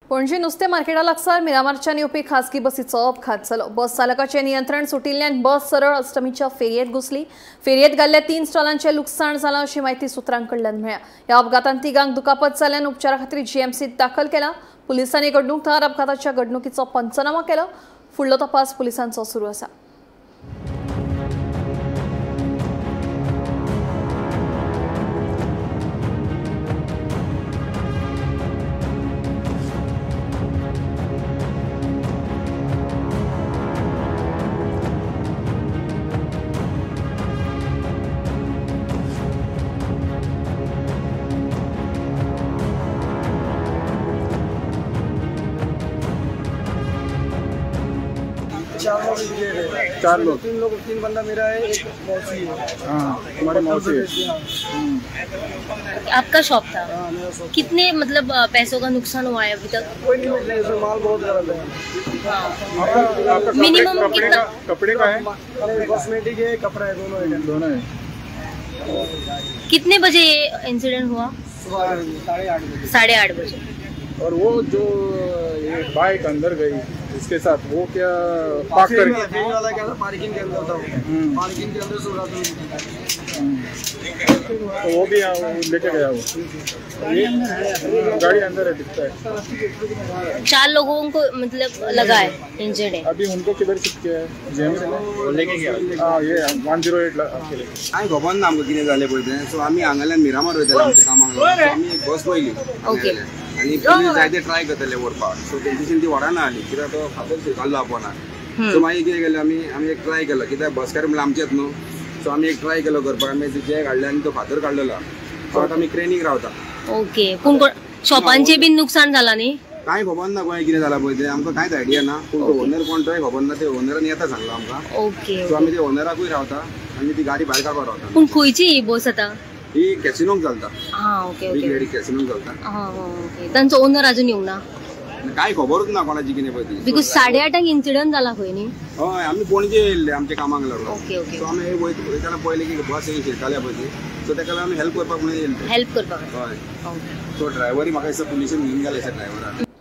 पणजी नुस्तें मार्केटा लागसार मिरामारच्यान येवपी खासगी बसीचो अपघात जालो। बस चालकाचें नियंत्रण सुटिल्ल्यान बस सरळ अष्टमीच्या फेरयेत घुसली। फेरयेत घाल्ल्या 3 स्टॉलांचें लुकसाण जालां अशी माहिती सुत्रांकडल्यान मेळ्ळ्या। ह्या अपघातांत 3 दुखापत जाल्ल्यान उपचारा खातीर जीएमसीत दाखल केला। पुलिसांनी घडणुकथळार अपघाताच्या घडणुकीचो पंचनामा केलो। फुडलो तपास पुलिसांचो सुरू आसा। चार लोग, 3 बंदा मेरा है, एक मौसी है। हाँ, हमारे मौसी है। आपका शॉप था? हाँ, मेरा शॉप। कितने मतलब पैसों का नुकसान हुआ है अभी तक? कोई नहीं मिल रहा है, माल बहुत गलत है। आपका मिनिमम कितना? कपड़े का है? कॉस्मेटिक है, कपड़ा है, दोनों है। कितने बजे ये इंसिडेंट हुआ? सुबह 8:30 बजे। 8:30 बजे। और वो जो ये बाइक अंदर गई इसके साथ वो क्या पार्क कर वाला क्या था, पार्किंग के अंदर था वो। पार्किंग के अंदर सो रहा था। तो वो भी लेके गया वो। ये गाड़ी अंदर है, दिखता है। 4 लोगों को मतलब लगा है, इंजर्ड है। अभी उनको किधर शिफ्ट किया है? जेएमसी लेके गया। हाँ, ये 108 आपके लिए। आम्ही खबर ना आमकां कितें जालें पळय तें। सो आमी हांगाल्यान मिरामार वयताले आमच्या कामाक। आमी बस पयली ओके। आनी पुलीस जायते ट्राय करताले व्हरपाक। सो तेंची ती व्हराना आली, कित्याक तो फातर घाल्लो आपणाक। सो मागीर कितें केलें आमी एक ट्राय केलो, कित्याक बसकार म्हणल्यार आमचेच न्हू। सो आमी एक ट्राय केलो करपाक। आमी जे काडले आनी तो फातर काडलेलो। सो आतां आमी क्रेनीक रावता। ओके। पूण शॉपांचे बीन नुकसान जाला न्ही? कांय खबर ना गोंय कितें जालां पळय तें, आमकां कांयच आयडिया ना। पूण तो ओनर कोण तोय खबर ना, ते ओनरान येता सांगलो आमकां। ओके। सो आमी ते ओनराकूय रावता आनी ती गाडी भायर काडपाक रावता। पूण खंयची ही बस आता? ही कॅसिनोक चलता। हां, ओके बिग ओके। लेडी कॅसिनोक चलता। हां हां, ओके। तांचो ओनर अजून येवं ना? कांय खबरूच ना कोणाची कितें पळय ती। बिकॉज 8:30 इन्सिडेंट जाला खंय न्ही? हय, आमी पणजे येयल्ले आमच्या कामाक लागून। Okay okay. सो आमी वयताना पळयलें की बस येयली शिरकाल्या पळय ती। सो ताका लागून आमी हेल्प करपाक म्हणून येयल्ले। हेल्प करपाक? हय। ओके। सो ड्रायव्हरी म्हाका दिसता पुलिशेन घेवन गेले ड्रायव्हराक।